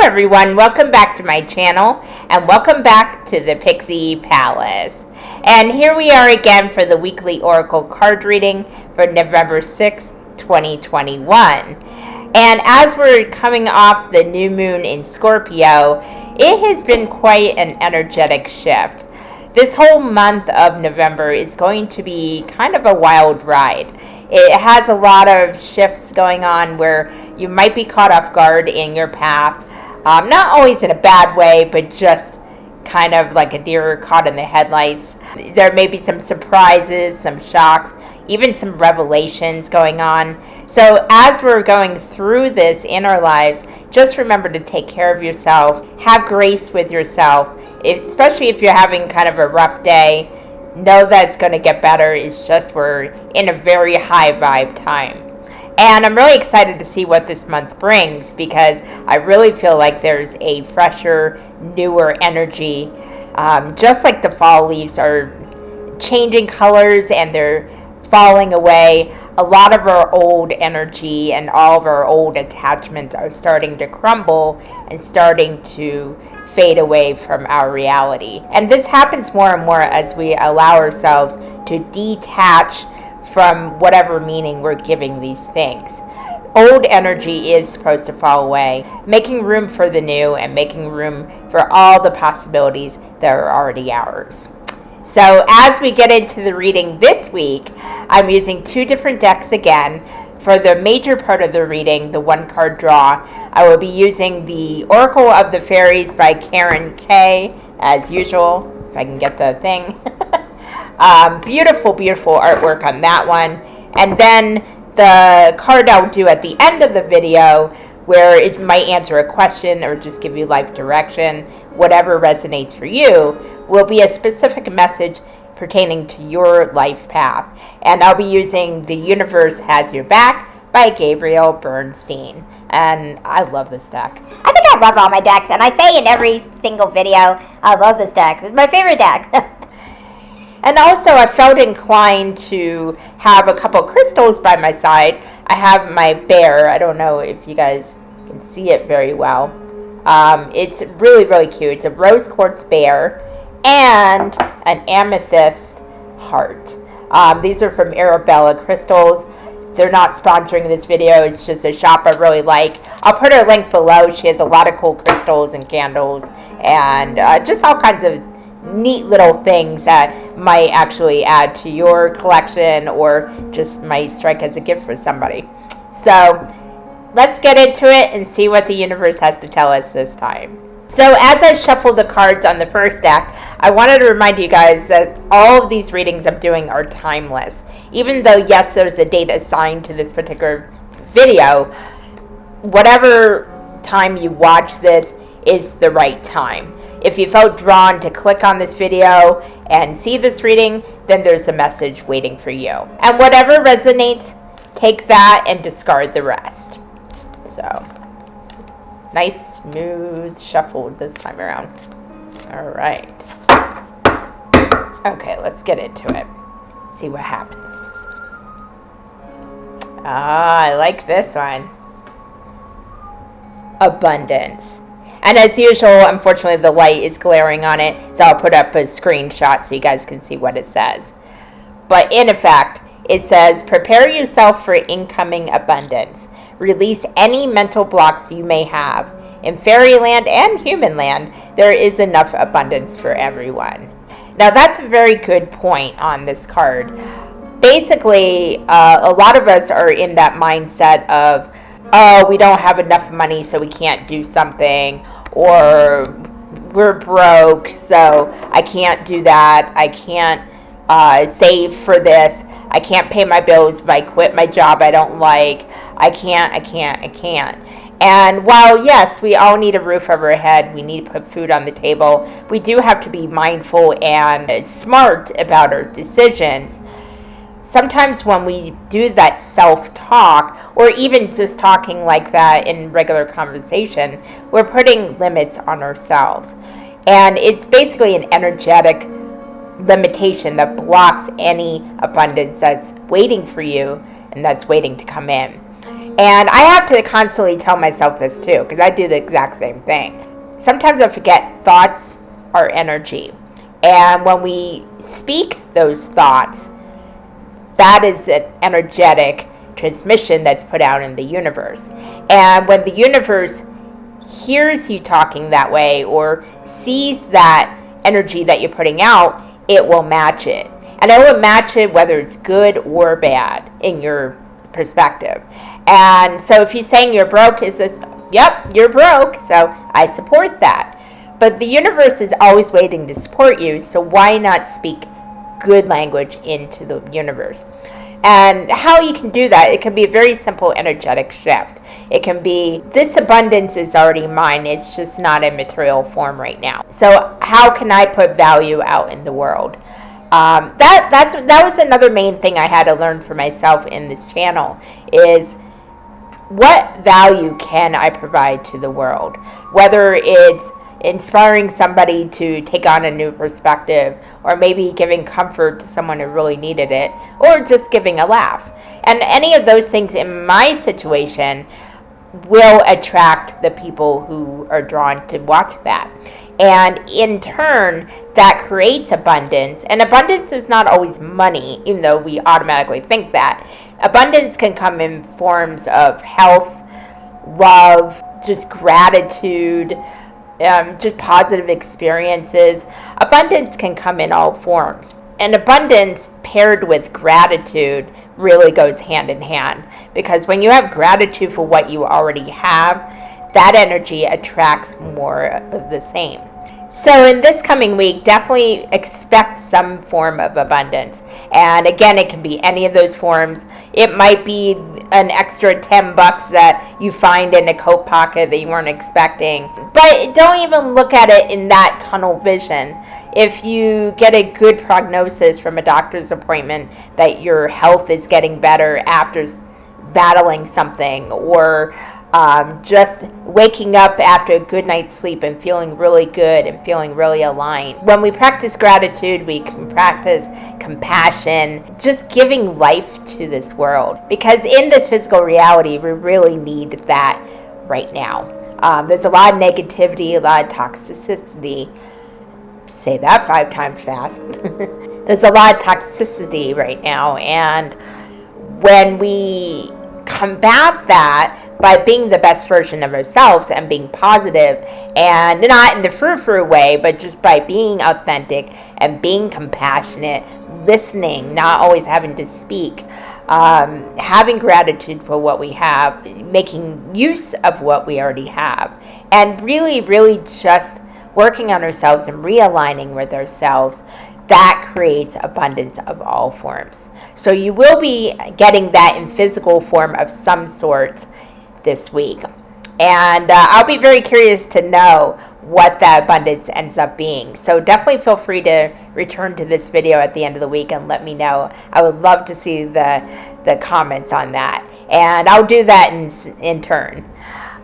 everyone, welcome back to my channel and welcome back to the Pixie Palace. And here we are again for the weekly Oracle card reading for November 6th, 2021. And as we're coming off the new moon in Scorpio, it has been quite an energetic shift. This whole month of November is going to be kind of a wild ride. It has a lot of shifts going on where you might be caught off guard in your path. Not always in a bad way, but just kind of like a deer caught in the headlights. There may be some surprises, some shocks, even some revelations going on. So as we're going through this in our lives, just remember to take care of yourself, have grace with yourself, especially if you're having kind of a rough day. Know that it's going to get better. It's just we're in a very high vibe time. And I'm really excited to see what this month brings because I really feel like there's a fresher, newer energy. Just like the fall leaves are changing colors and they're falling away, a lot of our old energy and all of our old attachments are starting to crumble and starting to fade away from our reality. And this happens more and more as we allow ourselves to detach from whatever meaning we're giving these things. Old energy is supposed to fall away, making room for the new and making room for all the possibilities that are already ours. So as we get into the reading this week, I'm using two different decks again. For the major part of the reading, the one card draw, I will be using the Oracle of the Fairies by Karen K, as usual, if I can get the thing. Beautiful, beautiful artwork on that one. And then the card I'll do at the end of the video, where it might answer a question or just give you life direction, whatever resonates for you, will be a specific message pertaining to your life path. And I'll be using The Universe Has Your Back by Gabrielle Bernstein. And I love this deck. I think I love all my decks, and I say in every single video, I love this deck. It's my favorite deck. And also, I felt inclined to have a couple crystals by my side. I have my bear. I don't know if you guys can see it very well. It's really, really cute. It's a rose quartz bear and an amethyst heart. These are from Arabella Crystals. They're not sponsoring this video. It's just a shop I really like. I'll put her link below. She has a lot of cool crystals and candles and just all kinds of neat little things that might actually add to your collection or just might strike as a gift for somebody. So let's get into it and see what the universe has to tell us this time. So as I shuffle the cards on the first deck, I wanted to remind you guys that all of these readings I'm doing are timeless. Even though, yes, there's a date assigned to this particular video, whatever time you watch this is the right time. If you felt drawn to click on this video and see this reading, then there's a message waiting for you. And whatever resonates, take that and discard the rest. So, nice, smooth shuffle this time around. All right. Okay, let's get into it. See what happens. I like this one. Abundance. And as usual, unfortunately, the light is glaring on it, so I'll put up a screenshot so you guys can see what it says. But in effect, it says, prepare yourself for incoming abundance. Release any mental blocks you may have. In fairyland and human land, there is enough abundance for everyone. Now, that's a very good point on this card. Basically, a lot of us are in that mindset of, oh, we don't have enough money, so we can't do something. Or we're broke, so I can't do that. I can't save for this. I can't pay my bills if I quit my job I don't like. I can't. And while, yes, we all need a roof over our head, we need to put food on the table, we do have to be mindful and smart about our decisions. Sometimes when we do that self-talk, or even just talking like that in regular conversation, we're putting limits on ourselves. And it's basically an energetic limitation that blocks any abundance that's waiting for you and that's waiting to come in. And I have to constantly tell myself this too, because I do the exact same thing. Sometimes I forget thoughts are energy. And when we speak those thoughts, that is an energetic transmission that's put out in the universe. And when the universe hears you talking that way or sees that energy that you're putting out, it will match it. And it will match it whether it's good or bad in your perspective. And so if you're saying you're broke, it says, yep, you're broke, so I support that. But the universe is always waiting to support you, so why not speak good language into the universe? And how you can do that, it can be a very simple energetic shift. It can be, this abundance is already mine, it's just not in material form right now. So how can I put value out in the world? That was another main thing I had to learn for myself in this channel, is what value can I provide to the world? Whether it's inspiring somebody to take on a new perspective, or maybe giving comfort to someone who really needed it, or just giving a laugh. And any of those things in my situation will attract the people who are drawn to watch that. And in turn, that creates abundance. And abundance is not always money, even though we automatically think that. Abundance can come in forms of health, love, just gratitude, just positive experiences. Abundance can come in all forms. And abundance paired with gratitude really goes hand in hand. Because when you have gratitude for what you already have, that energy attracts more of the same. So in this coming week, definitely expect some form of abundance. And again, it can be any of those forms. It might be an extra $10 that you find in a coat pocket that you weren't expecting. But don't even look at it in that tunnel vision. If you get a good prognosis from a doctor's appointment that your health is getting better after battling something, or just waking up after a good night's sleep and feeling really good and feeling really aligned. When we practice gratitude, we can practice compassion, just giving life to this world. Because in this physical reality, we really need that right now. There's a lot of negativity, a lot of toxicity. Say that 5 times fast. There's a lot of toxicity right now. And when we combat that by being the best version of ourselves and being positive, and not in the frou-frou way, but just by being authentic and being compassionate, listening, not always having to speak, having gratitude for what we have, making use of what we already have, and really, really just working on ourselves and realigning with ourselves, that creates abundance of all forms. So you will be getting that in physical form of some sort this week. And I'll be very curious to know what that abundance ends up being. So definitely feel free to return to this video at the end of the week and let me know. I would love to see the comments on that. And I'll do that in turn.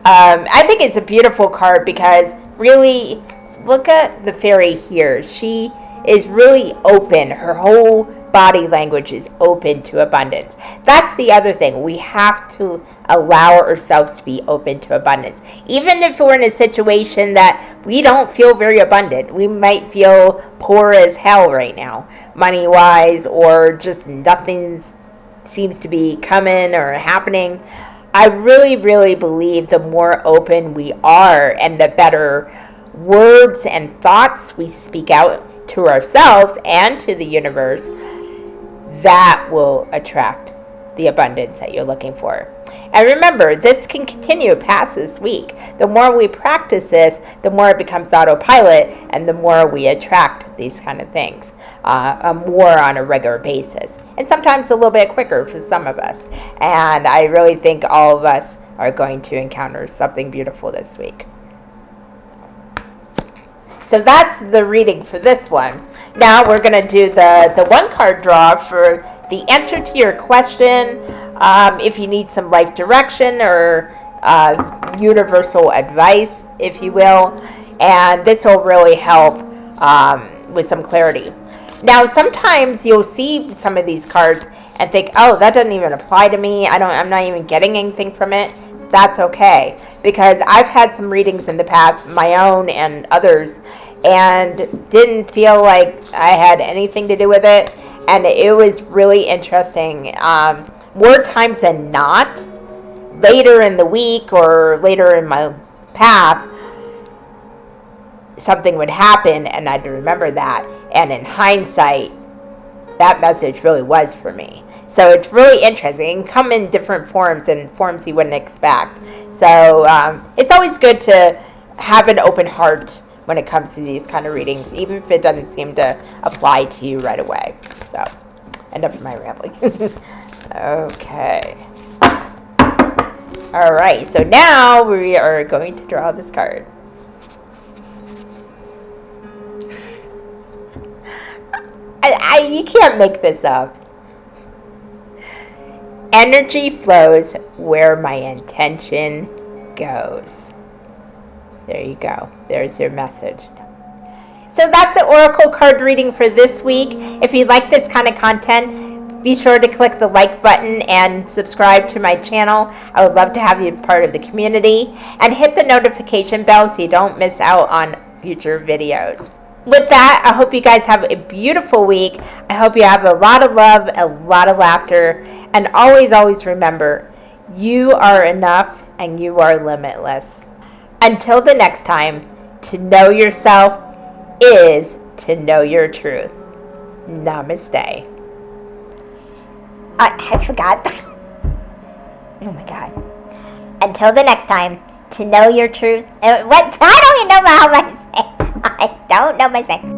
I think it's a beautiful card because really, look at the fairy here. She is really open. Her whole body language is open to abundance. That's the other thing. We have to allow ourselves to be open to abundance. Even if we're in a situation that we don't feel very abundant, we might feel poor as hell right now, money-wise, or just nothing seems to be coming or happening. I really, really believe the more open we are and the better words and thoughts we speak out to ourselves and to the universe, that will attract the abundance that you're looking for. And remember, this can continue past this week. The more we practice this, the more it becomes autopilot, and the more we attract these kind of things more on a regular basis. And sometimes a little bit quicker for some of us. And I really think all of us are going to encounter something beautiful this week. So that's the reading for this one. Now we're going to do the one card draw for the answer to your question. If you need some life direction or universal advice, if you will. And this will really help with some clarity. Now sometimes you'll see some of these cards and think, oh, that doesn't even apply to me, I'm not even getting anything from it, that's okay. Because I've had some readings in the past, my own and others, and didn't feel like I had anything to do with it. And it was really interesting. More times than not, later in the week or later in my path, something would happen and I'd remember that. And in hindsight, that message really was for me. So it's really interesting. It can come in different forms and forms you wouldn't expect. So it's always good to have an open heart when it comes to these kind of readings, even if it doesn't seem to apply to you right away. So, enough of my rambling. Okay. All right, so now we are going to draw this card. You can't make this up. Energy flows where my intention goes. There you go. There's your message. So that's the Oracle card reading for this week. If you like this kind of content, be sure to click the like button and subscribe to my channel. I would love to have you part of the community. And hit the notification bell so you don't miss out on future videos. With that, I hope you guys have a beautiful week. I hope you have a lot of love, a lot of laughter, and always, always remember, you are enough and you are limitless. Until the next time, to know yourself is to know your truth. Namaste. I forgot. Oh my God. Until the next time, to know your truth. What? I don't even know how I say. I don't know my saying.